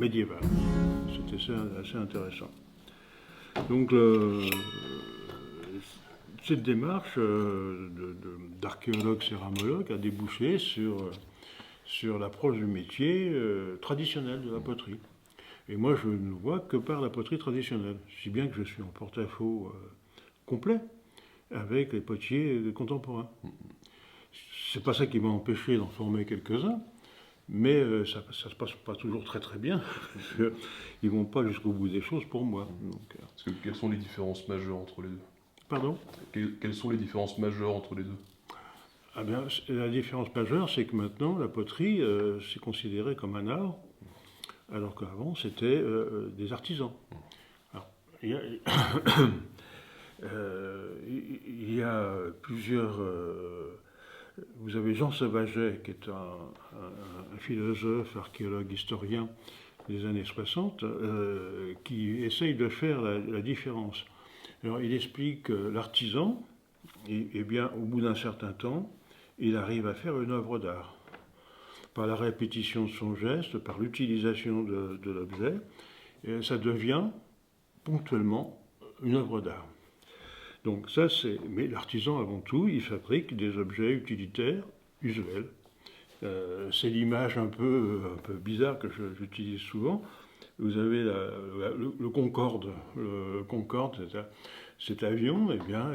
médiéval. C'était assez intéressant. Donc, cette démarche d'archéologue céramologue a débouché sur l'approche du métier traditionnel de la poterie. Et moi, je ne vois que par la poterie traditionnelle, si bien que je suis en porte-à-faux complet avec les potiers contemporains. C'est pas ça qui m'a empêché d'en former quelques-uns, mais ça se passe pas toujours très très bien, parce qu'ils vont pas jusqu'au bout des choses pour moi. Donc, Quelles sont les différences majeures entre les deux? pardon? Quelles sont les différences majeures entre les deux? Ah bien, la différence majeure, c'est que maintenant, la poterie, c'est considéré comme un art, alors qu'avant, c'était des artisans. Alors, il y a, il y a plusieurs... vous avez Jean Savaget, qui est un philosophe, archéologue, historien des années 60, qui essaye de faire la différence. Alors, il explique que l'artisan, eh bien, au bout d'un certain temps, il arrive à faire une œuvre d'art. Par la répétition de son geste, par l'utilisation de l'objet, ça devient ponctuellement une œuvre d'art. Donc ça, mais l'artisan, avant tout, il fabrique des objets utilitaires, usuels. C'est l'image un peu bizarre que j'utilise souvent. Vous avez le Concorde. Le Concorde, cet avion, eh bien,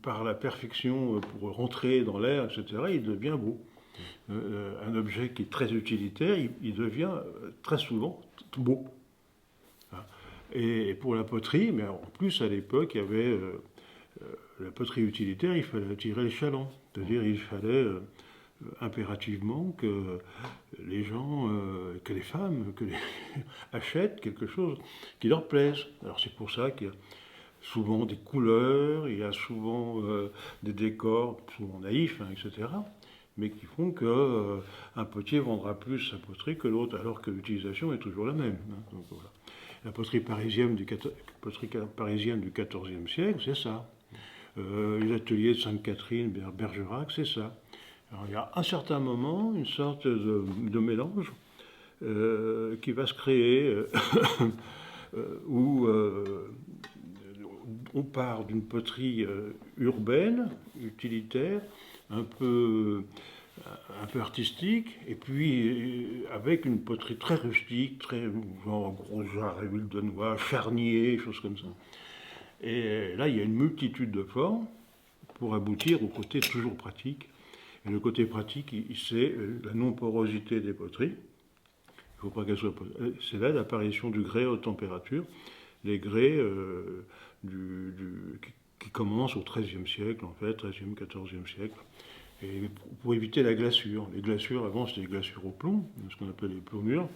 par la perfection pour rentrer dans l'air, etc., il devient beau. Un objet qui est très utilitaire, il devient très souvent beau. Et pour la poterie, mais en plus à l'époque, il y avait la poterie utilitaire, il fallait tirer les chalands. C'est-à-dire il fallait impérativement que les gens, que les femmes, achètent quelque chose qui leur plaise. Alors c'est pour ça qu'il y a souvent des couleurs, il y a souvent des décors, souvent naïfs, hein, etc., mais qui font qu'un potier vendra plus sa poterie que l'autre, alors que l'utilisation est toujours la même. Hein. Donc, voilà. La poterie parisienne du XIVe siècle, c'est ça. Les ateliers de Sainte-Catherine, Bergerac, c'est ça. Alors, il y a à un certain moment une sorte de mélange qui va se créer où on part d'une poterie urbaine, utilitaire, un peu artistique, et puis avec une poterie très rustique, très genre gros jarre à huile de noix, charnier, choses comme ça. Et là, il y a une multitude de formes pour aboutir au côté toujours pratique. Et le côté pratique, c'est la non-porosité des poteries. Il ne faut pas qu'elles soient... C'est là l'apparition du grès à haute température. Les grès qui commencent au XIIIe siècle, en fait, XIIIe, XIVe siècle. Et pour éviter la glaçure. Les glaçures, avant, c'était des glaçures au plomb, ce qu'on appelle les plombures.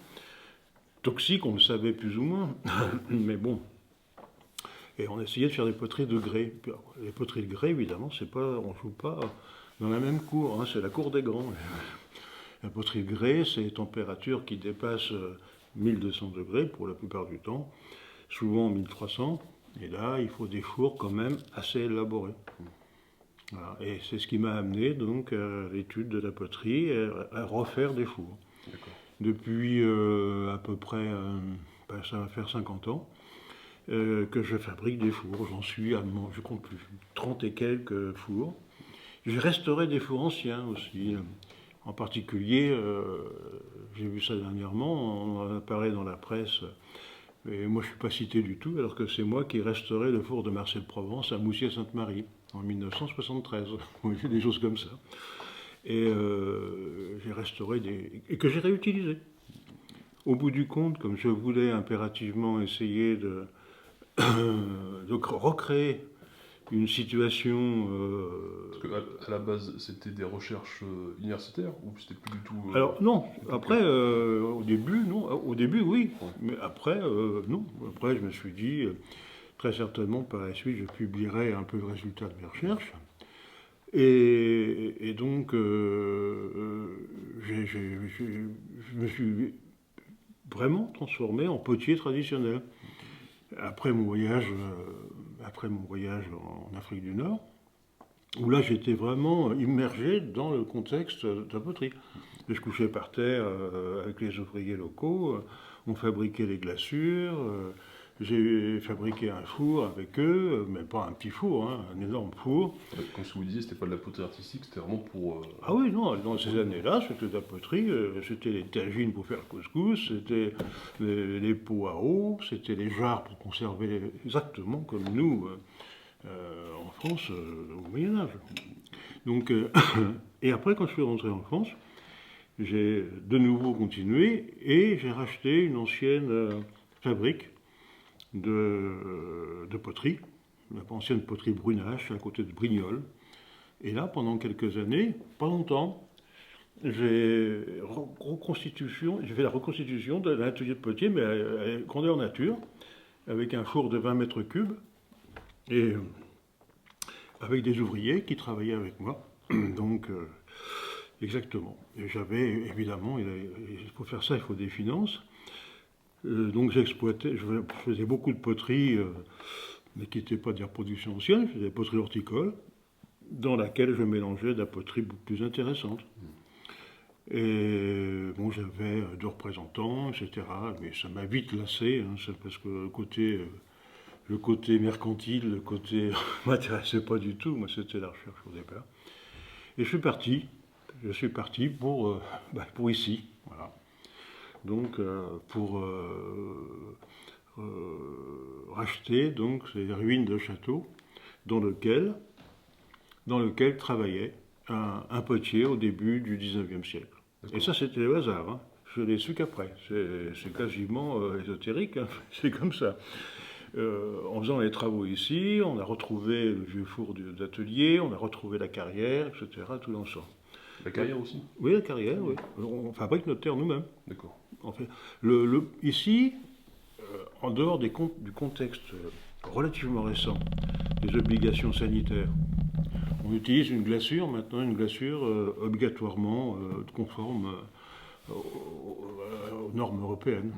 Toxiques, on le savait plus ou moins. Mais bon. Et on essayait de faire des poteries de grès. Les poteries de grès, évidemment, on ne joue pas dans la même cour. Hein, c'est la cour des grands. La poterie de grès, c'est des températures qui dépassent 1200 degrés pour la plupart du temps, souvent 1300. Et là, il faut des fours quand même assez élaborés. Voilà. Et c'est ce qui m'a amené donc à l'étude de la poterie, à refaire des fours. Depuis à peu près, ça va faire 50 ans, que je fabrique des fours. J'en suis à, je compte plus, 30 et quelques fours. J'ai restauré des fours anciens aussi. En particulier, j'ai vu ça dernièrement, on en apparaît dans la presse, et moi je ne suis pas cité du tout, alors que c'est moi qui ai restauré le four de Marcel Provence à Moussier-Sainte-Marie, en 1973. Des choses comme ça. Et j'ai restauré et que j'ai réutilisé. Au bout du compte, comme je voulais impérativement essayer de recréer une situation... Parce qu'à la base, c'était des recherches universitaires ou c'était plus du tout... Alors non, après, au début, non. Au début, oui. Ouais. Mais après, non. Après, je me suis dit, très certainement, par la suite, je publierai un peu le résultat de mes recherches. Et donc, je me suis vraiment transformé en potier traditionnel. Après mon voyage en Afrique du Nord, où là j'étais vraiment immergé dans le contexte de la poterie. Et je couchais par terre avec les ouvriers locaux, on fabriquait les glaçures, j'ai fabriqué un four avec eux, mais pas un petit four, hein, un énorme four. Comme ce que vous disiez, c'était pas de la poterie artistique, c'était vraiment pour. Ah oui, non, dans ces années-là, c'était de la poterie, c'était les tagines pour faire le couscous, c'était les pots à eau, c'était les jarres pour conserver exactement comme nous en France au Moyen-Âge. Donc, et après, quand je suis rentré en France, j'ai de nouveau continué et j'ai racheté une ancienne fabrique de poterie, l'ancienne poterie Brunache à côté de Brignoles. Et là, pendant quelques années, pas longtemps, j'ai fait la reconstitution d'un atelier de potier, mais à grandeur nature, avec un four de 20 mètres cubes, et avec des ouvriers qui travaillaient avec moi. Donc, exactement. Et j'avais, évidemment, il faut faire ça, il faut des finances. Donc j'exploitais, je faisais beaucoup de poterie, mais qui n'était pas des reproductions anciennes, je faisais des poteries horticoles, dans laquelle je mélangeais de la poterie beaucoup plus intéressante. Et bon, j'avais 2 représentants, etc. Mais ça m'a vite lassé, hein, parce que le côté mercantile, le côté ne m'intéressait pas du tout. Moi, c'était la recherche au départ. Et je suis parti pour ici. Voilà. Donc, pour racheter donc, ces ruines de château dans lequel travaillait un potier au début du 19e siècle. Et ça, c'était le hasard. Hein. Je l'ai su qu'après. C'est quasiment ésotérique. Hein. C'est comme ça. En faisant les travaux ici, on a retrouvé le vieux four d'atelier, on a retrouvé la carrière, etc. Tout l'ensemble. La carrière aussi? Oui, la carrière, oui. On fabrique notre terre nous-mêmes. D'accord. En fait, ici, en dehors du contexte relativement récent des obligations sanitaires, on utilise une glaçure maintenant, une glaçure obligatoirement conforme aux normes européennes.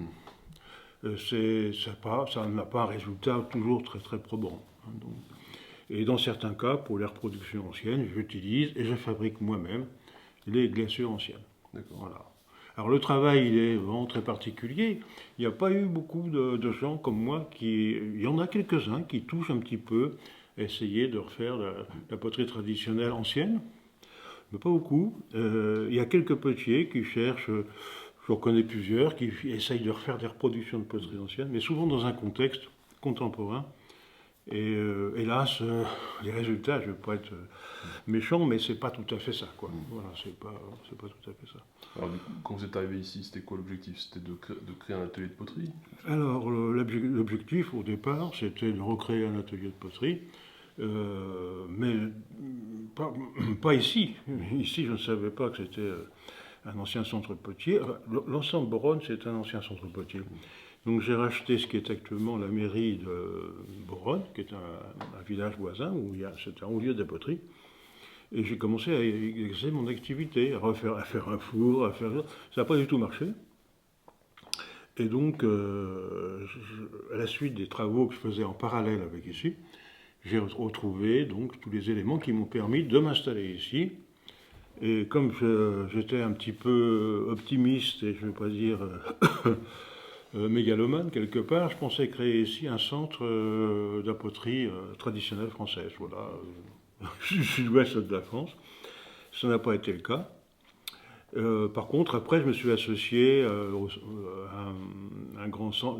Ça n'a pas un résultat toujours très très probant. Hein, donc. Et dans certains cas, pour les reproductions anciennes, j'utilise et je fabrique moi-même les glaçures anciennes. Voilà. Alors le travail, il est vraiment très particulier. Il n'y a pas eu beaucoup de gens comme moi il y en a quelques-uns qui touchent un petit peu à essayer de refaire la poterie traditionnelle ancienne, mais pas beaucoup. Il y a quelques potiers qui cherchent, j'en connais plusieurs, qui essayent de refaire des reproductions de poterie ancienne, mais souvent dans un contexte contemporain. Et hélas, les résultats, je ne veux pas être méchant, mais c'est pas tout à fait ça, quoi. Voilà, c'est pas tout à fait ça. Alors, quand vous êtes arrivé ici, c'était quoi l'objectif? C'était de créer un atelier de poterie? Alors, l'objectif au départ, c'était de recréer un atelier de poterie, mais pas ici. Ici, je ne savais pas que c'était un ancien centre potier. L'ensemble Boronne, c'est un ancien centre potier. Donc j'ai racheté ce qui est actuellement la mairie de Boronne, qui est un village voisin, où c'est un haut lieu de la poterie. Et j'ai commencé à exercer mon activité, à faire un four, ça n'a pas du tout marché. Et donc, à la suite des travaux que je faisais en parallèle avec ici, j'ai retrouvé donc tous les éléments qui m'ont permis de m'installer ici. Et comme j'étais un petit peu optimiste, et je ne vais pas dire mégalomane quelque part, je pensais créer ici un centre de la poterie traditionnelle française, voilà, sud-ouest de la France. Ça n'a pas été le cas. Par contre, après, je me suis associé à un grand centre,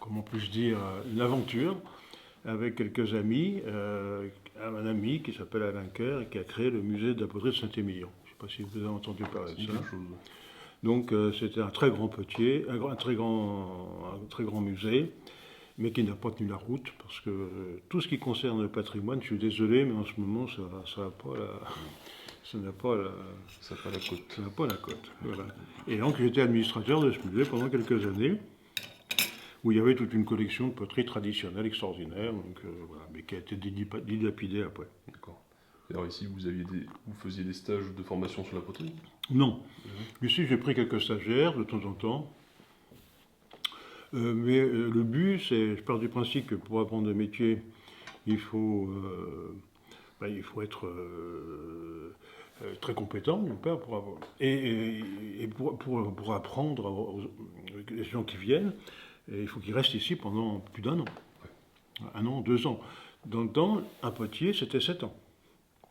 comment puis-je dire, une aventure avec quelques amis, un ami qui s'appelle Alain Kerr et qui a créé le musée de la poterie de Saint-Émilion. Je ne sais pas si vous avez entendu parler de ça. Donc c'était un très grand potier, un très grand musée, mais qui n'a pas tenu la route, parce que tout ce qui concerne le patrimoine, je suis désolé, mais en ce moment, ça n'a pas la cote. Ça n'a pas la cote. Voilà. Et donc j'étais administrateur de ce musée pendant quelques années, où il y avait toute une collection de poterie traditionnelle extraordinaire, donc, voilà, mais qui a été dilapidée après. D'accord. Alors ici, vous faisiez des stages de formation sur la poterie? Non. Ici, j'ai pris quelques stagiaires de temps en temps. Mais le but, c'est, je pars du principe que pour apprendre un métier, il faut, il faut être très compétent, d'une part, et pour apprendre les gens qui viennent, il faut qu'ils restent ici pendant plus d'1 an. 1 an, 2 ans. Dans le temps, à Poitiers, c'était 7 ans.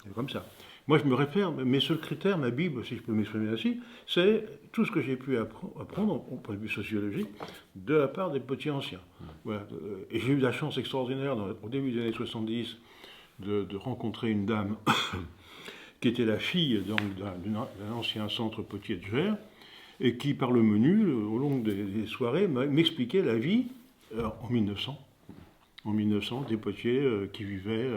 C'est comme ça. Moi, je me réfère, mes seuls critères, ma Bible, si je peux m'exprimer ainsi, c'est tout ce que j'ai pu apprendre, au point de vue sociologique, de la part des petits anciens. Voilà. Et j'ai eu la chance extraordinaire, au début des années 70, de rencontrer une dame qui était la fille d'un ancien centre potier de Gers, et qui, par le menu, au long des soirées, m'expliquait la vie en 1900. En 1900, des potiers qui vivaient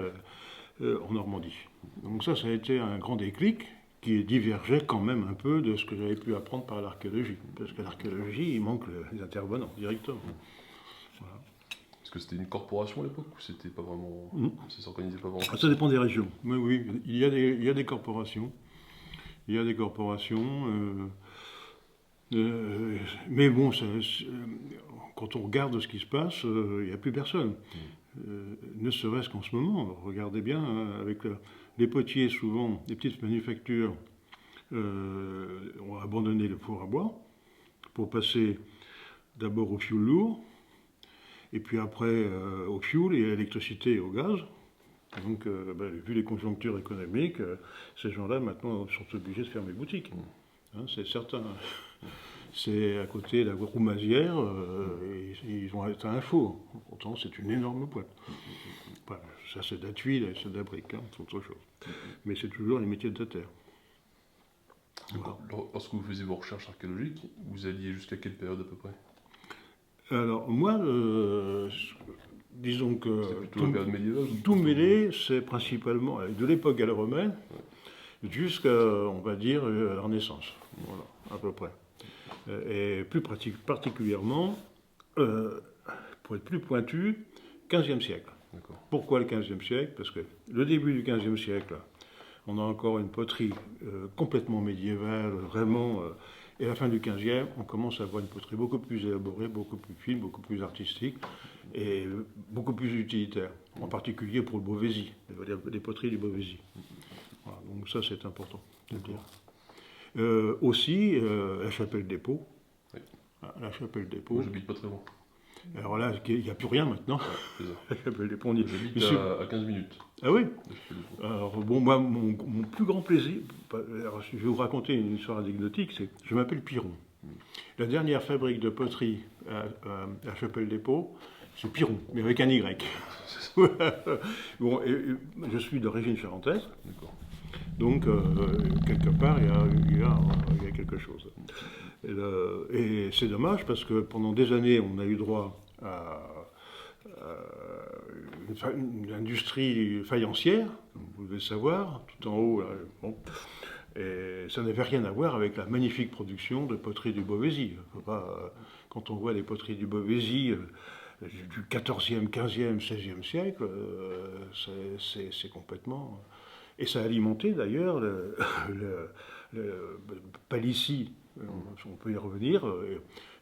en Normandie. Donc ça a été un grand déclic qui divergeait quand même un peu de ce que j'avais pu apprendre par l'archéologie. Parce que l'archéologie, il manque les intervenants directement. Voilà. Est-ce que c'était une corporation à l'époque ou c'était pas vraiment... Ça s'organisait pas vraiment? Ça dépend des régions. Mais oui, il y a des corporations. Il y a des corporations. Mais bon, quand on regarde ce qui se passe, il n'y a plus personne. Ne serait-ce qu'en ce moment, regardez bien, avec les potiers, souvent, les petites manufactures ont abandonné le four à bois pour passer d'abord au fioul lourd, et puis après au fioul et à l'électricité et au gaz. Donc, vu les conjonctures économiques, ces gens-là, maintenant, sont obligés de fermer boutique. Hein, c'est certain. C'est à côté de la Roumazière, et ils ont éteint un four. Pourtant, c'est une énorme boîte. Enfin, ça, c'est de la tuile et c'est de la brique, c'est autre chose. Mais c'est toujours les métiers de la terre. Voilà. Lorsque vous faisiez vos recherches archéologiques, vous alliez jusqu'à quelle période à peu près? Alors, moi, disons que c'est plutôt la période médiévale, tout mêlé, c'est principalement de l'époque gallo-romaine jusqu'à, on va dire, à la Renaissance. Voilà, à peu près. Et plus particulièrement, pour être plus pointu, 15e siècle. Pourquoi le 15e siècle? Parce que le début du 15e siècle, on a encore une poterie complètement médiévale, vraiment. Et à la fin du 15e, on commence à avoir une poterie beaucoup plus élaborée, beaucoup plus fine, beaucoup plus artistique et beaucoup plus utilitaire. En particulier pour le Beauvaisis, les poteries du Beauvaisis. Voilà, donc ça, c'est important de le dire. Aussi, la chapelle des Pots. Oui. La chapelle des Pots. Moi, j'habite pas très loin. Alors là, il n'y a plus rien maintenant. Ouais, la chapelle des Pots. J'habite à 15 minutes. Ah oui. Alors bon, moi, mon plus grand plaisir, alors, je vais vous raconter une histoire anecdotique, c'est je m'appelle Piron. La dernière fabrique de poterie à la chapelle des Pots, c'est Piron, mais avec un Y. Bon, je suis d'origine charentaise. D'accord. Donc, quelque part, il y a quelque chose. Et c'est dommage parce que pendant des années, on a eu droit à une industrie faïencière, vous devez savoir, tout en haut. Là, bon. Et ça n'avait rien à voir avec la magnifique production de poterie du Beauvaisis. Quand on voit les poteries du Beauvaisis du 14e, 15e, 16e siècle, c'est complètement... Et ça a alimenté d'ailleurs le Palissy, on peut y revenir,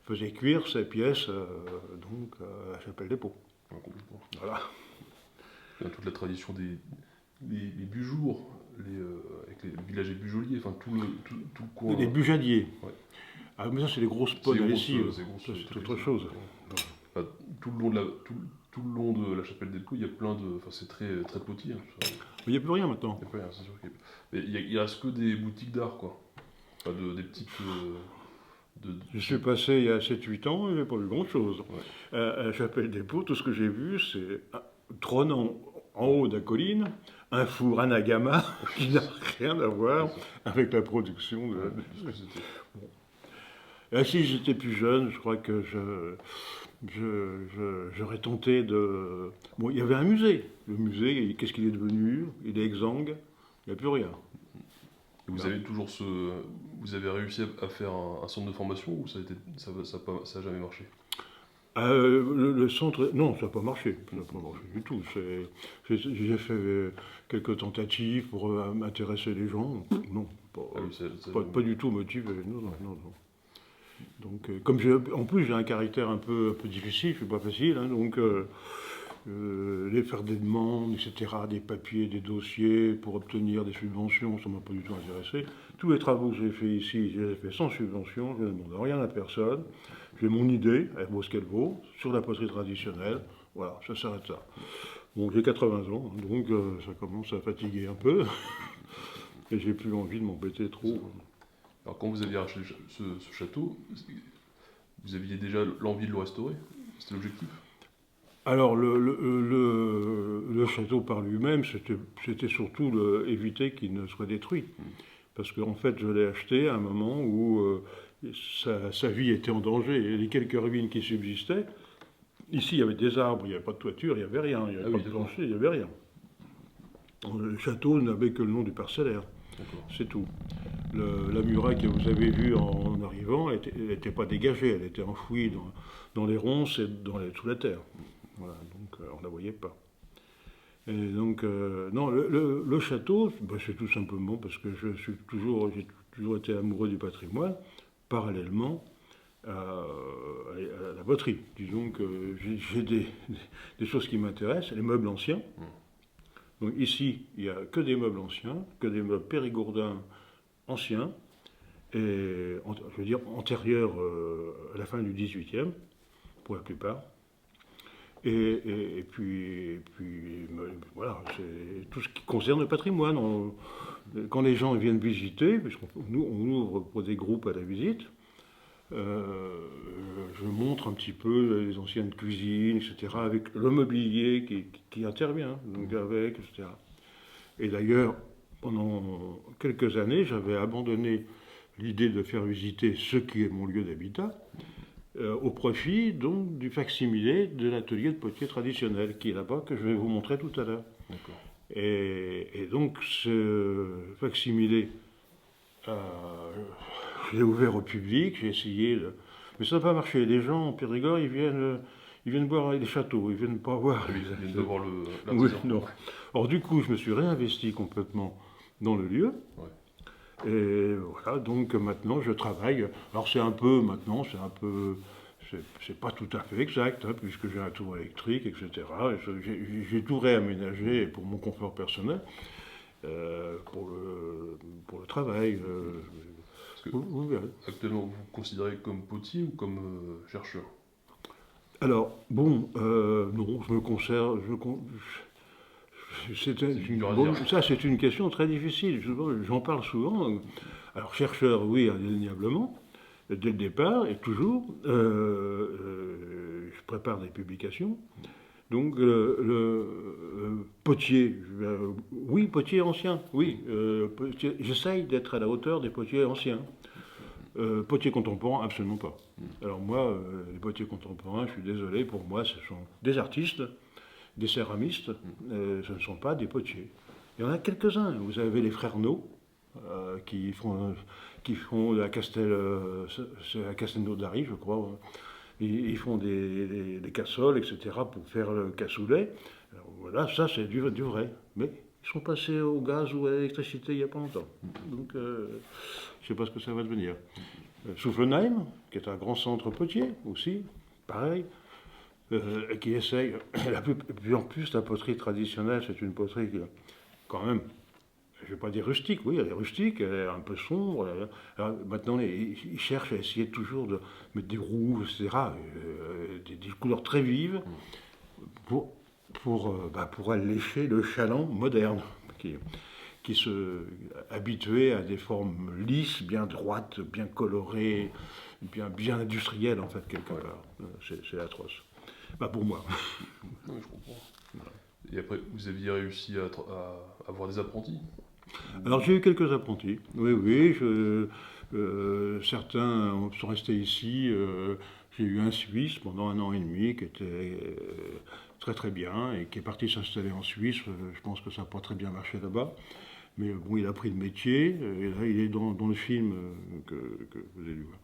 faisait cuire ses pièces donc à la chapelle des Pots. Voilà. Il y a toute la tradition des bujours, avec les villagers bujoliers, enfin tout le coin. Les bujadiers. Ouais. Ah, mais ça, c'est les grosses pots à lessive. C'est autre chose. Enfin, tout le long de la chapelle des Pots, il y a plein de. Enfin, c'est très, très petit. Hein, il n'y a plus rien maintenant. Il n'y a plus rien, c'est sûr. Mais il reste que des boutiques d'art, quoi. Enfin, des petites. Je suis passé il y a 7-8 ans, je n'ai pas vu grand-chose. Ouais. À la chapelle des Pots, tout ce que j'ai vu, c'est trônant en haut de la colline, un four Anagama qui n'a rien à voir avec la production de... Bon. Et si j'étais plus jeune, je crois que j'aurais tenté de... Bon, il y avait un musée. Le musée, qu'est-ce qu'il est devenu? Il est exsangue, il n'y a plus rien. Et vous avez toujours vous avez réussi à faire un centre de formation ou ça a jamais marché? Le centre, non, ça n'a pas marché. Ça n'a pas marché du tout. J'ai fait quelques tentatives pour intéresser les gens. Non, pas du tout motivé. Non. Donc, en plus j'ai un caractère un peu difficile, c'est pas facile, hein, donc les faire des demandes, etc., des papiers, des dossiers pour obtenir des subventions, ça m'a pas du tout intéressé. Tous les travaux que j'ai faits ici, je les ai faits sans subvention, je ne demande rien à personne. J'ai mon idée, elle vaut ce qu'elle vaut, sur la poterie traditionnelle. Voilà, ça s'arrête là. Bon, j'ai 80 ans, donc ça commence à fatiguer un peu. Et j'ai plus envie de m'embêter trop. Alors quand vous aviez acheté ce château, vous aviez déjà l'envie de le restaurer? C'était l'objectif? Alors, le château par lui-même, c'était surtout éviter qu'il ne soit détruit. Parce qu'en fait, je l'ai acheté à un moment où sa vie était en danger. Et les quelques ruines qui subsistaient, ici, il y avait des arbres, il n'y avait pas de toiture, il n'y avait rien, il n'y avait pas de plancher, il n'y avait rien. Le château n'avait que le nom du parcellaire, c'est tout. La muraille que vous avez vue en arrivant, elle n'était pas dégagée, elle était enfouie dans les ronces et sous la terre. Voilà, donc on ne la voyait pas. Et donc, non, le château, ben, c'est tout simplement parce que j'ai toujours été amoureux du patrimoine, parallèlement à la poterie. Disons que j'ai des choses qui m'intéressent, les meubles anciens. Donc ici, il n'y a que des meubles anciens, que des meubles périgourdins anciens, et je veux dire antérieurs à la fin du XVIIIe, pour la plupart. Et puis, voilà, c'est tout ce qui concerne le patrimoine. Quand les gens viennent visiter, puisqu'on ouvre pour des groupes à la visite, je montre un petit peu les anciennes cuisines, etc., avec le mobilier qui intervient, donc avec, etc. Et d'ailleurs, pendant quelques années, j'avais abandonné l'idée de faire visiter ce qui est mon lieu d'habitat, au profit donc du facsimilé de l'atelier de potier traditionnel qui est là-bas, que je vais vous montrer tout à l'heure. Et donc ce facsimilé, je l'ai ouvert au public, j'ai essayé, mais ça n'a pas marché. Les gens en Périgord, ils viennent voir les châteaux, ils viennent pas voir. Ils viennent de voir l'artisan. Oui, non. Or du coup, je me suis réinvesti complètement dans le lieu. Et voilà, donc maintenant je travaille. Alors c'est pas tout à fait exact, hein, puisque j'ai un tour électrique, etc. J'ai tout réaménagé pour mon confort personnel, pour le travail. Vous verrez. Actuellement, vous vous considérez comme potier ou comme chercheur? Alors, bon, non, je me conserve. Ça, c'est une question très difficile. J'en parle souvent. Alors, chercheur, oui, indéniablement, dès le départ et toujours. Je prépare des publications. Donc, potier, oui, potier ancien, oui. J'essaye d'être à la hauteur des potiers anciens. Potiers contemporains, absolument pas. Alors moi, les potiers contemporains, je suis désolé, pour moi, ce sont des artistes, des céramistes, ce ne sont pas des potiers. Il y en a quelques-uns. Vous avez les frères No, qui font la Castelnaudary, je crois. Ils font des cassoles, etc., pour faire le cassoulet. Alors, voilà, ça c'est du vrai. Mais ils sont passés au gaz ou à l'électricité il n'y a pas longtemps. Donc, je ne sais pas ce que ça va devenir. Soufflenheim, qui est un grand centre potier aussi, pareil, qui essaye. En plus, la poterie traditionnelle, c'est une poterie qui, quand même, je ne vais pas dire rustique, oui, elle est rustique, elle est un peu sombre. Alors, maintenant, ils cherchent à essayer toujours de mettre des rouges, etc., des couleurs très vives, pour allécher le chaland moderne, qui se habituait à des formes lisses, bien droites, bien colorées, bien industrielles, en fait, quelque part. C'est atroce. Pour moi. Oui, je comprends. Voilà. Et après, vous aviez réussi à avoir des apprentis? Alors, j'ai eu quelques apprentis. Oui. Certains sont restés ici. J'ai eu un Suisse pendant 1 an et demi qui était très très bien et qui est parti s'installer en Suisse. Je pense que ça n'a pas très bien marché là-bas. Mais bon, il a pris le métier, et là, il est dans le film que vous avez dû voir.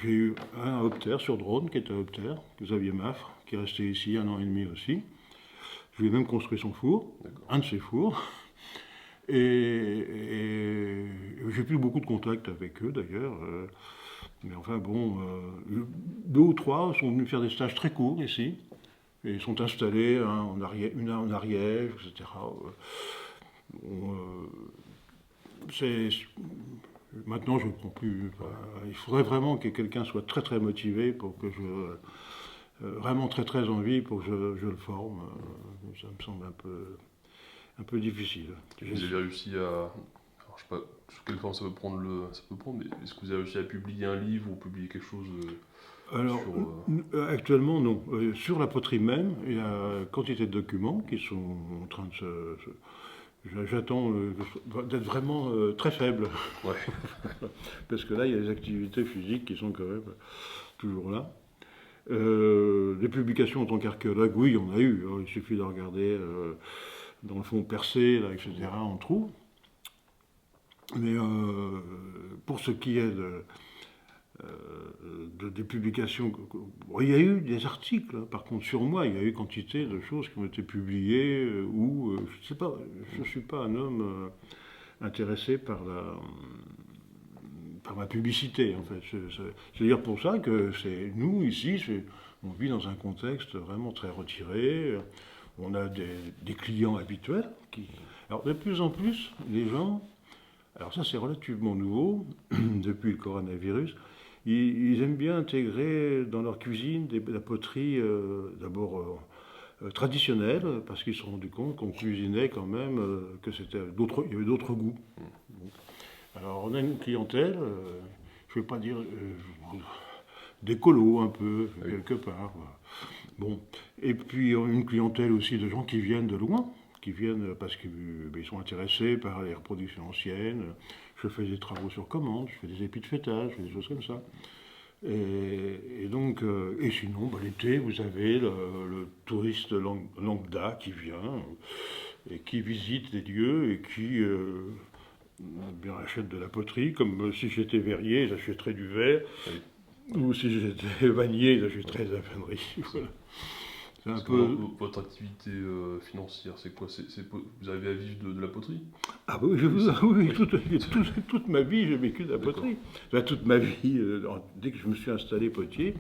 J'ai eu un optère sur drone, qui était un optère, Xavier Maffre, qui est resté ici 1 an et demi aussi. Je lui ai même construit son four, un de ses fours. Et j'ai plus beaucoup de contact avec eux d'ailleurs. Mais enfin bon, 2 ou 3 sont venus faire des stages très courts ici. Et ils sont installés en Ariège, une en Ariège, etc. C'est, maintenant, je ne prends plus. Il faudrait vraiment que quelqu'un soit très très motivé pour que vraiment très très envie pour que je le forme. Ça me semble un peu difficile. Vous avez réussi à. Alors, je sais pas sous quelle forme ça peut prendre, mais est-ce que vous avez réussi à publier un livre ou publier quelque chose Alors, sur. actuellement, non. Sur la poterie même, il y a quantité de documents qui sont en train de J'attends d'être vraiment très faible. Ouais. Parce que là, il y a des activités physiques qui sont quand même toujours là. Des publications en tant qu'archéologue, oui, il y en a eu. Il suffit de regarder dans le fond percé, là, etc. On trouve. Mais pour ce qui est des publications, bon, il y a eu des articles, hein. Par contre sur moi, il y a eu quantité de choses qui ont été publiées où, je ne sais pas, je ne suis pas un homme intéressé par ma publicité, en fait. C'est dire pour ça que nous, ici, on vit dans un contexte vraiment très retiré. On a des clients habituels Alors, de plus en plus, les gens. Alors, ça, c'est relativement nouveau, depuis le coronavirus. Ils aiment bien intégrer dans leur cuisine la poterie, d'abord traditionnelle, parce qu'ils se sont rendus compte qu'on cuisinait quand même, il y avait d'autres goûts. Alors, on a une clientèle, je ne vais pas dire d'écolo un peu, Oui. quelque part. Bon. Et puis, on a une clientèle aussi de gens qui viennent de loin, qui viennent parce qu'ils sont intéressés par les reproductions anciennes. Je fais des travaux sur commande, je fais des épis de fêtage, je fais des choses comme ça. Et donc, et sinon, l'été, vous avez le touriste lambda qui vient et qui visite des lieux et qui bien achète de la poterie, comme si j'étais verrier, j'achèterais du verre, Oui. ou si j'étais vannier, j'achèterais de la vannerie. Voilà. C'est un peu... Votre activité financière, c'est quoi? Vous arrivez à vivre de la poterie? Ah oui, oui, toute ma vie, j'ai vécu de la poterie. Enfin, toute ma vie, dès que je me suis installé potier,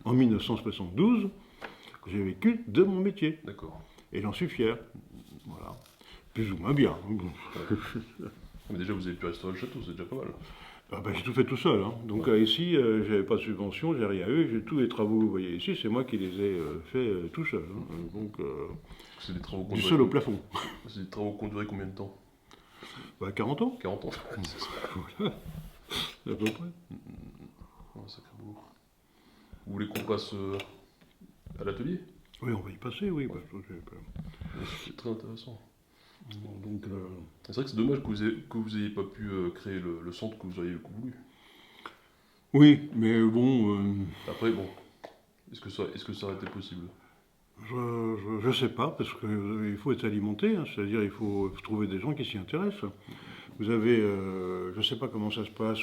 en 1972, j'ai vécu de mon métier. D'accord. Et j'en suis fier. Voilà. Plus ou moins bien. Ouais. Mais déjà, vous avez pu restaurer le château, c'est déjà pas mal. Ah ben, j'ai tout fait tout seul. Hein. Donc ici, j'avais pas de subvention, j'ai rien eu. J'ai tous les travaux que vous voyez ici, c'est moi qui les ai faits tout seul. Hein. Donc, C'est des travaux du sol au plafond. C'est des travaux qui ont duré combien de temps? 40 ans, 40 ans. voilà, à peu près. Ouais, sacré boulot. Vous voulez qu'on passe à l'atelier? Oui, on va y passer, oui. Parce que C'est très intéressant. donc, C'est vrai que c'est dommage que vous ayez pas pu créer le centre que vous auriez voulu. oui, mais bon, Après, bon, est-ce que ça aurait été possible? je sais pas, parce qu'il faut être alimenté, hein, c'est-à-dire il faut trouver des gens qui s'y intéressent. Vous avez, je sais pas comment ça se passe,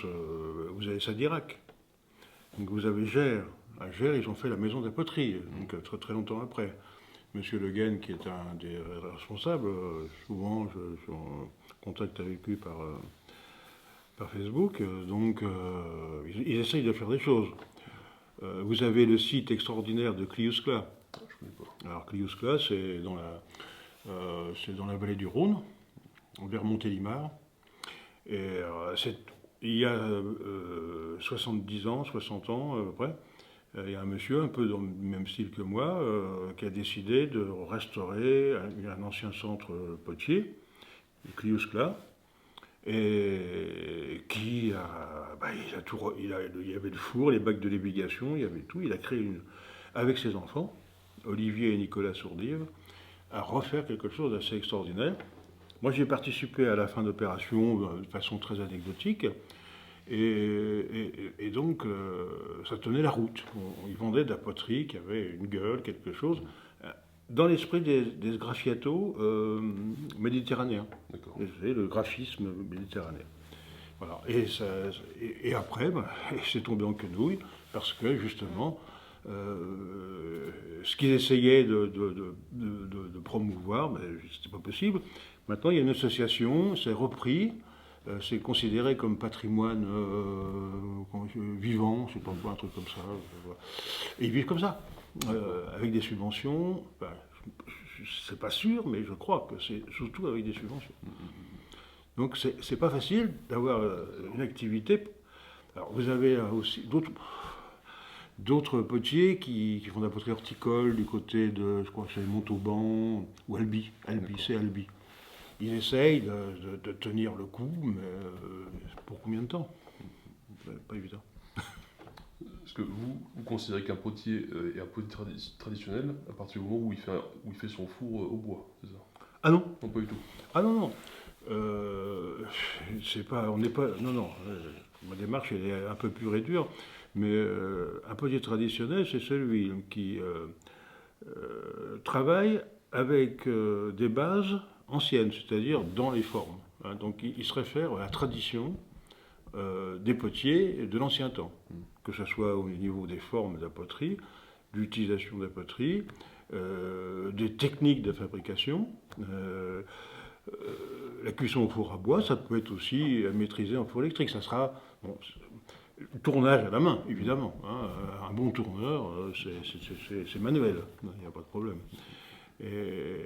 vous avez Sadirac, donc vous avez Gers. À Gers, ils ont fait la maison de la poterie, donc très très longtemps après. Monsieur Le Guen, qui est un des responsables, souvent je suis en contact avec lui par Facebook, donc ils essayent de faire des choses. Vous avez le site extraordinaire de Cliuscla. Je connais pas. Alors Cliuscla, c'est dans la vallée du Rhône, vers Montélimar. Et il y a 70 ans, 60 ans à peu près, il y a un monsieur un peu dans le même style que moi qui a décidé de restaurer un ancien centre potier, Cliuscla, et qui il y avait le four, les bacs de navigation, il y avait tout. Il a créé avec ses enfants, Olivier et Nicolas Sourdive, à refaire quelque chose d'assez extraordinaire. Moi, j'ai participé à la fin d'opération de façon très anecdotique. Et donc, ça tenait la route. Ils vendaient de la poterie qui avait une gueule, quelque chose, dans l'esprit des sgraffiato méditerranéens. D'accord. C'est le graphisme méditerranéen. Voilà. Et après, c'est tombé en quenouille, parce que justement, ce qu'ils essayaient de promouvoir, mais c'était pas possible. Maintenant, il y a une association, c'est repris, c'est considéré comme patrimoine vivant, je sais pas quoi, un truc comme ça. Et ils vivent comme ça, avec des subventions. Ben, c'est pas sûr, mais je crois que c'est surtout avec des subventions. Donc c'est pas facile d'avoir une activité. Alors vous avez aussi d'autres potiers qui font de la poterie horticole du côté de, je crois que c'est Montauban ou Albi. C'est Albi. Ils essayent de tenir le coup, mais pour combien de temps? Pas évident. Est-ce que vous considérez qu'un potier est un potier traditionnel à partir du moment où il fait son four au bois, c'est ça? Ah non? Non, pas du tout. Ah non, non. On n'est pas. Non, non. Ma démarche elle est un peu pure et dure, mais un potier traditionnel, c'est celui qui travaille avec des bases anciennes, c'est-à-dire dans les formes. Hein. Donc il se réfère à la tradition des potiers de l'ancien temps, que ce soit au niveau des formes de la poterie, de l'utilisation de la poterie, des techniques de fabrication. La cuisson au four à bois, ça peut être aussi maîtrisé en four électrique. Ça sera tournage à la main, évidemment. Hein. Un bon tourneur, c'est manuel, il n'y a pas de problème.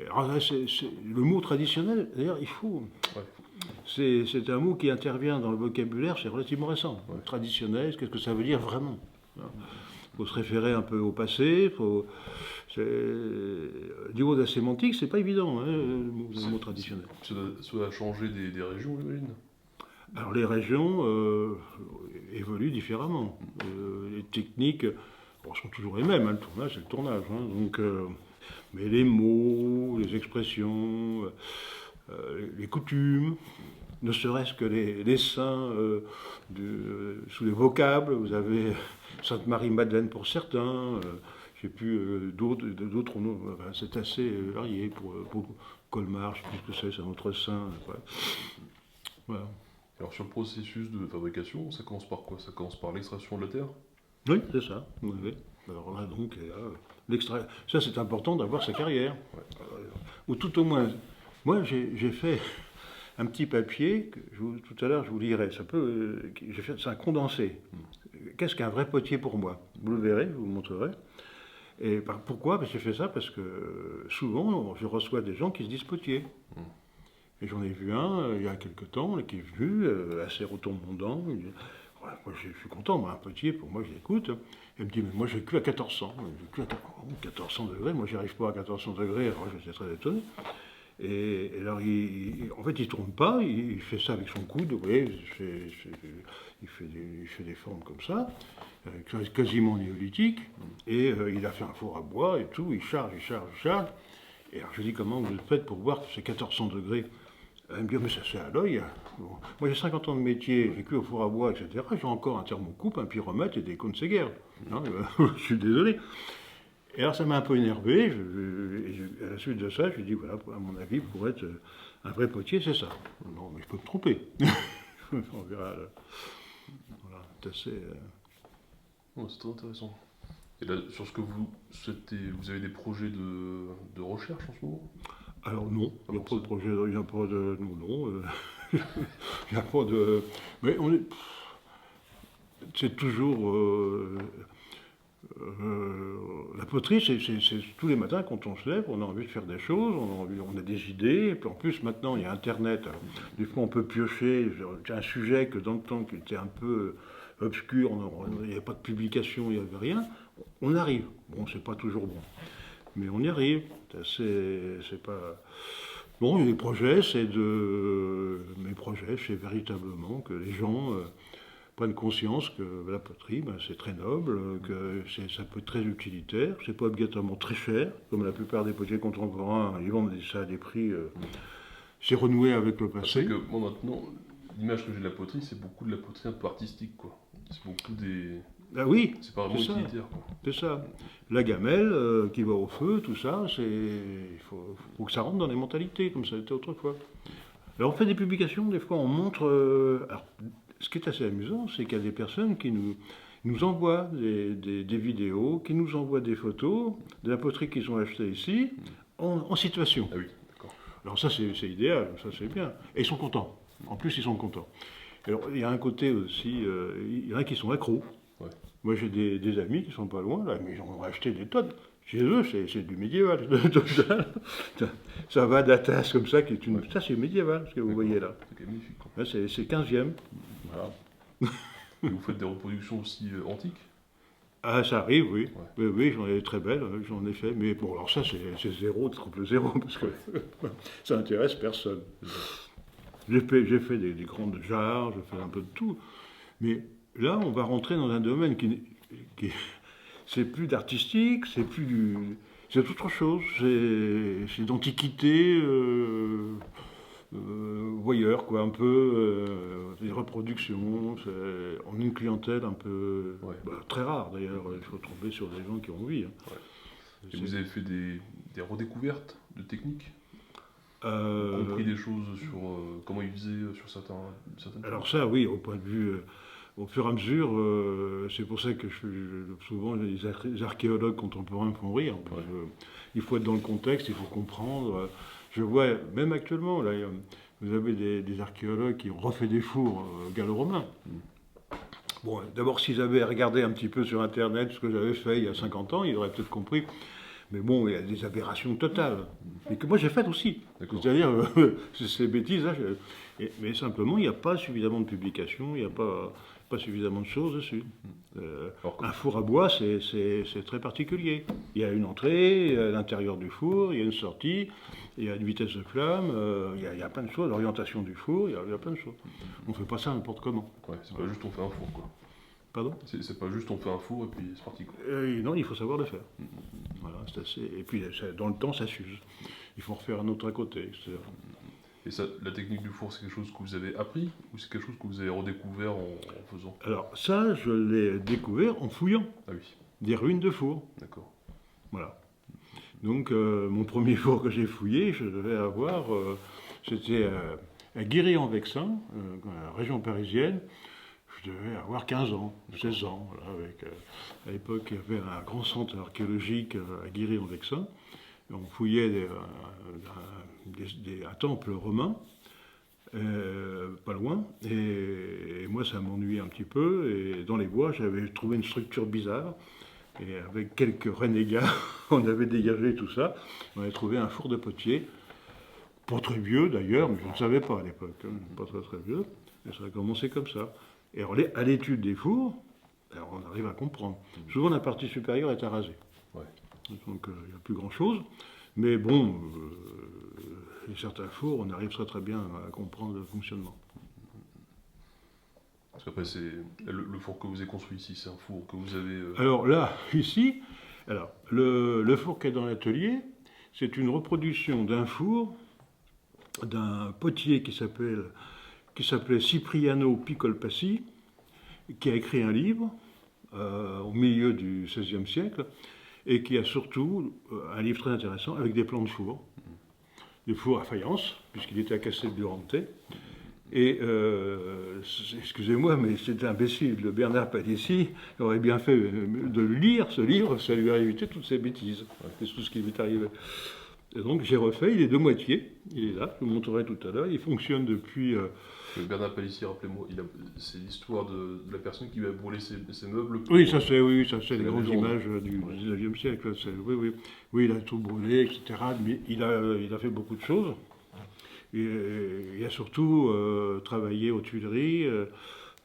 Alors là, le mot traditionnel, d'ailleurs, il faut. Ouais. C'est un mot qui intervient dans le vocabulaire, c'est relativement récent. Ouais. Traditionnel, qu'est-ce que ça veut dire vraiment? Il faut se référer un peu au passé. Au niveau de la sémantique, c'est pas évident, hein, le mot traditionnel. Ça doit changer des régions, j'imagine. Alors les régions évoluent différemment. Les techniques sont toujours les mêmes. Hein, le tournage, c'est le tournage. Hein, donc, mais les mots, les expressions, les coutumes, ne serait-ce que les saints sous les vocables. Vous avez Sainte-Marie-Madeleine pour certains. J'ai plus d'autres noms. Enfin, c'est assez varié pour Colmar. Je ne sais plus ce que c'est un autre saint. Voilà. Alors sur le processus de fabrication, ça commence par quoi? Ça commence par l'extraction de la terre? Oui, c'est ça. Oui. Alors là, donc, ça c'est important d'avoir sa carrière. Ouais. Ou tout au moins, moi j'ai fait un petit papier, tout à l'heure je vous lirai, c'est un condensé. Qu'est-ce qu'un vrai potier pour moi? Vous le verrez, je vous le montrerai. Et pourquoi? J'ai fait ça parce que souvent je reçois des gens qui se disent potiers. Et j'en ai vu un il y a quelque temps qui est venu, assez retombant. Il dit, ouais, moi je suis content, moi, un potier, pour moi je l'écoute. Il me dit, mais moi j'ai cuit à 1400. J'ai cuit à 1400 degrés, moi j'y arrive pas à 1400 degrés, alors j'étais très étonné. Et alors en fait il ne tourne pas, il fait ça avec son coude, vous voyez, il fait des formes comme ça, quasiment néolithique, et il a fait un four à bois et tout, il charge. Et alors je lui dis, comment vous faites pour voir que c'est 1400 degrés? Elle me dit, mais ça c'est à l'œil. Bon. Moi j'ai 50 ans de métier, j'ai cuit au four à bois, etc. J'ai encore un thermocoupe, un pyromètre et des cônes Séguer. Je suis désolé. Et alors ça m'a un peu énervé. À la suite de ça, je lui ai dit, voilà, à mon avis, pour être un vrai potier, c'est ça. Non, mais je peux me tromper. On verra. Voilà, c'est assez. C'est très intéressant. Et là, sur ce que vous avez des projets de recherche en ce moment? Alors non, il n'y a pas de projet, il n'y a pas de... Non, il n'y a pas de... Mais c'est toujours... la poterie, c'est tous les matins quand on se lève, on a envie de faire des choses, on a des idées, et puis en plus maintenant il y a Internet, alors, des fois on peut piocher, un sujet que dans le temps qui était un peu obscur, il n'y avait pas de publication, il n'y avait rien, on arrive. Bon, c'est pas toujours bon. Mais on y arrive. C'est pas. Bon, les projets, mes projets, c'est véritablement que les gens prennent conscience que la poterie, c'est très noble, que ça peut être très utilitaire. C'est pas obligatoirement très cher, comme la plupart des potiers contemporains, ils vendent ça à des prix. C'est renoué avec le passé. Parce que moi maintenant, l'image que j'ai de la poterie, c'est beaucoup de la poterie un peu artistique, quoi. C'est beaucoup des. Ah oui, c'est pas vraiment utilitaire. C'est ça. La gamelle qui va au feu, tout ça, il faut que ça rentre dans les mentalités, comme ça était autrefois. Alors on fait des publications, des fois on montre... alors, ce qui est assez amusant, c'est qu'il y a des personnes qui Ils nous envoient des vidéos, qui nous envoient des photos de la poterie qu'ils ont achetée ici, en situation. Ah oui, d'accord. Alors ça, c'est idéal, ça c'est bien. Et ils sont contents. En plus, ils sont contents. Alors, il y a un côté aussi, il y en a qui sont accros. Ouais. Moi, j'ai des amis qui sont pas loin, là, mais ils ont acheté des tonnes. Chez eux, c'est du médiéval. Ça va d'Atas comme ça, qui est une... Ça, c'est médiéval, ce que vous voyez là. C'est magnifique. Quoi. Là, c'est 15e. Voilà. Et vous faites des reproductions aussi antiques? Ah, ça arrive, oui. Ouais. Oui, oui, j'en ai très belles, j'en ai fait. Mais bon, alors ça, c'est zéro, triple zéro, parce que ça n'intéresse personne. J'ai fait des grandes jarres, j'ai fait un peu de tout. Mais là, on va rentrer dans un domaine qui c'est plus d'artistique, c'est autre chose. C'est d'antiquité, voyeur, quoi, un peu, des reproductions. On a une clientèle un peu très rare, d'ailleurs. Il faut tomber sur des gens qui ont envie. Hein. Ouais. Et vous avez fait des redécouvertes de techniques? Euh, Compris des choses sur comment ils faisaient sur certaines alors choses? ça, oui, au point de vue, au fur et à mesure, c'est pour ça que souvent les archéologues contemporains font rire. Parce que, il faut être dans le contexte, il faut comprendre. Je vois, même actuellement, là, vous avez des archéologues qui ont refait des fours gallo-romains. Bon, d'abord, s'ils avaient regardé un petit peu sur Internet ce que j'avais fait il y a 50 ans, ils auraient peut-être compris. Mais bon, il y a des aberrations totales. Et que moi j'ai faites aussi. C'est-à-dire, ces bêtises, là, mais simplement, il n'y a pas suffisamment de publications, il n'y a pas suffisamment de choses dessus. Un four à bois, c'est très particulier. Il y a une entrée, il y a l'intérieur du four, il y a une sortie, il y a une vitesse de flamme, il y a plein de choses, l'orientation du four, il y a plein de choses. On ne fait pas ça n'importe comment. Ouais, c'est pas juste on fait un four, quoi. Pardon? C'est pas juste on fait un four et puis c'est parti, quoi. Non, il faut savoir le faire. Voilà, c'est assez... Et puis, dans le temps, ça s'use. Il faut refaire un autre à côté, etc. Et ça, la technique du four, c'est quelque chose que vous avez appris ou c'est quelque chose que vous avez redécouvert en faisant? Alors, ça, je l'ai découvert en fouillant Ah oui, des ruines de fours. d'accord. Voilà. Donc, mon premier four que j'ai fouillé, je devais avoir... c'était à Guéry-en-Vexin, région parisienne. Je devais avoir 15 ans, 16 ans. Voilà, avec, à l'époque, il y avait un grand centre archéologique à Guéry-en-Vexin. On fouillait un temple romain, pas loin. Et moi, ça m'ennuyait un petit peu. Et dans les bois, j'avais trouvé une structure bizarre. Et avec quelques renégats, on avait dégagé tout ça. On avait trouvé un four de potier. Pas très vieux d'ailleurs, mais je ne savais pas à l'époque. Hein, pas très très vieux. Et ça a commencé comme ça. Et alors, à l'étude des fours, alors on arrive à comprendre. Souvent, la partie supérieure est arasée. Ouais. Donc, il n'y a plus grand-chose. Mais bon, certains fours, on arrive très très bien à comprendre le fonctionnement. Parce qu'après, c'est le four que vous avez construit ici, c'est un four que vous avez... Alors là, ici, alors, le four qui est dans l'atelier, c'est une reproduction d'un four, d'un potier qui s'appelait Cipriano Piccolpassi, qui a écrit un livre au milieu du XVIe siècle, et qui a surtout un livre très intéressant avec des plans de four, des fours à faïence, puisqu'il était à Castelburante. Et, excusez-moi, mais c'est imbécile, le Bernard Palissy aurait bien fait de lire ce livre, ça lui aurait évité toutes ces bêtises, c'est tout ce qui lui est arrivé. Et donc j'ai refait, il est de moitié, il est là, je vous le montrerai tout à l'heure, il fonctionne depuis... Bernard Palissy, rappelez-moi, c'est l'histoire de la personne qui lui a brûlé ses meubles. Oui, ça c'est les grandes légende. images du XIXe siècle. Oui, il a tout brûlé, etc. Mais il a fait beaucoup de choses. Et, il a surtout travaillé aux Tuileries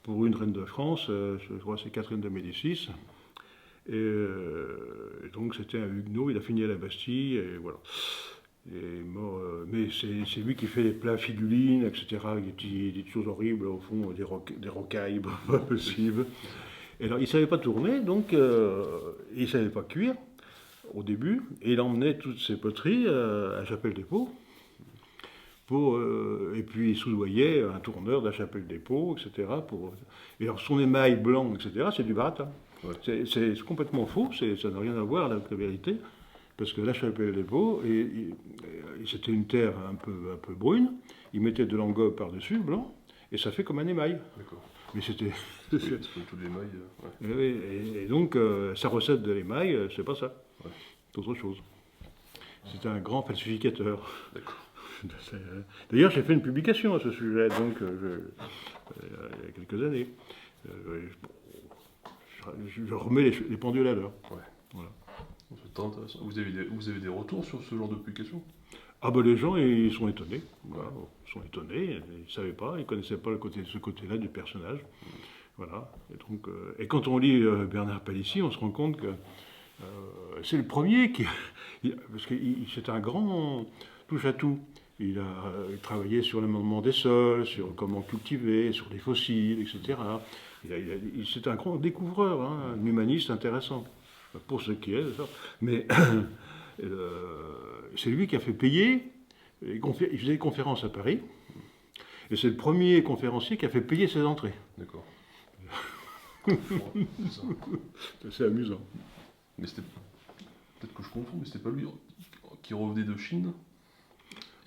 pour une reine de France, je crois que c'est Catherine de Médicis. Et donc c'était un Huguenot, il a fini à la Bastille, et voilà. Et mort, mais c'est lui qui fait les plats figulines, etc. Des choses horribles, au fond, des rocailles pas possibles. Et alors, il ne savait pas tourner, donc il ne savait pas cuire au début, et il emmenait toutes ses poteries à Chapelle-des-Paux. Et puis il soudoyait un tourneur de la Chapelle-des-Paux, etc. Et alors son émail blanc, etc., c'est du baratin. Ouais. C'est complètement faux, ça n'a rien à voir avec la vérité. Parce que la Chapelle-des-Paux, c'était une terre un peu brune, ils mettaient de l'engobe par-dessus, blanc, et ça fait comme un émail. Mais c'était... Oui, c'est comme tous les mailles. Ouais. Et donc, sa recette de l'émail, c'est pas ça. Ouais. C'est autre chose. C'est un grand falsificateur. D'accord. D'ailleurs, j'ai fait une publication à ce sujet, donc, il y a quelques années. Je remets les pendules à l'heure. Ouais. Voilà. C'est très intéressant. Vous avez des retours sur ce genre de publication? Ah ben les gens, ils sont étonnés. Voilà. Ils sont étonnés, ils ne savaient pas, ils ne connaissaient pas ce côté-là du personnage. Voilà. Et quand on lit Bernard Palissy, on se rend compte que c'est le premier qui... Parce que c'est un grand touche-à-tout. Il a travaillé sur l'amendement des sols, sur comment cultiver, sur les fossiles, etc. C'est un grand découvreur, hein, un humaniste intéressant, pour ce qui est. Mais c'est lui qui a fait payer. Il faisait des conférences à Paris. Et c'est le premier conférencier qui a fait payer ses entrées. D'accord. C'est amusant. Mais c'était... Peut-être que je confonds, mais c'était pas lui qui revenait de Chine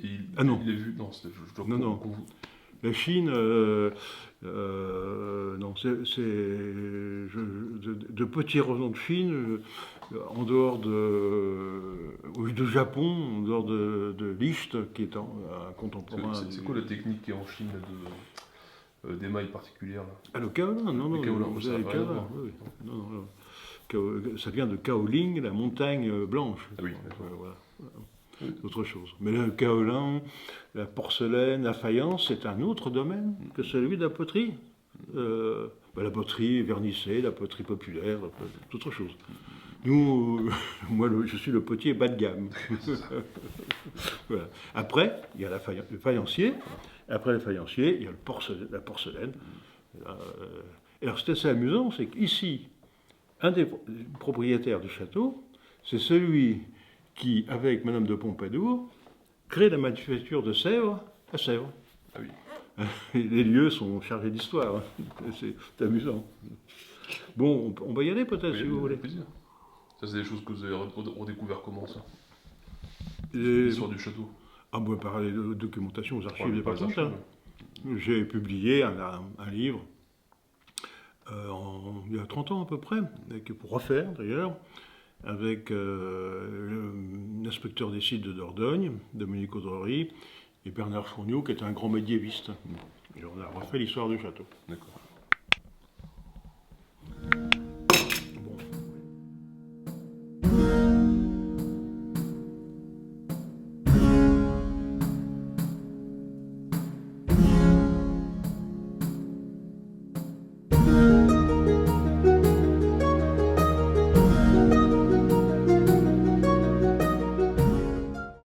et Ah non. Il a vu... Non, c'était... Non. La Chine, non, c'est de petits revenants de Chine, en dehors de Japon, en dehors de Licht, qui est un contemporain. C'est quoi la technique qui est en Chine d'émail particulière là? Ah, le kaolin, non, le kaolin, vous ça avez n'a le rien à kaolin, voir. oui. Non. Ça vient de Kaoling, la montagne blanche. Ah oui, d'accord. Voilà. Autre chose. Mais le kaolin, la porcelaine, la faïence, c'est un autre domaine que celui de la poterie. La poterie vernissée, la poterie populaire, c'est autre chose. Nous, moi, je suis le potier bas de gamme. Voilà. Après, il y a le faïencier. Après le faïencier, il y a la porcelaine. Alors, c'est assez amusant, c'est qu'ici, un des propriétaires du château, c'est celui qui, avec Madame de Pompadour, crée la manufacture de Sèvres à Sèvres. Ah oui. Les lieux sont chargés d'histoire. Hein. C'est amusant. Bon, on va y aller peut-être, si vous voulez. Avec plaisir. Ça, c'est des choses que vous avez redécouvert comment, ça? Et... L'histoire du château. Ah, bon, par les documentations aux archives Ouais, départementales. J'ai publié un livre il y a 30 ans à peu près, pour refaire d'ailleurs, avec l'inspecteur des sites de Dordogne, Dominique Audrery, et Bernard Fourniot, qui est un grand médiéviste. Et on a refait l'histoire du château. D'accord.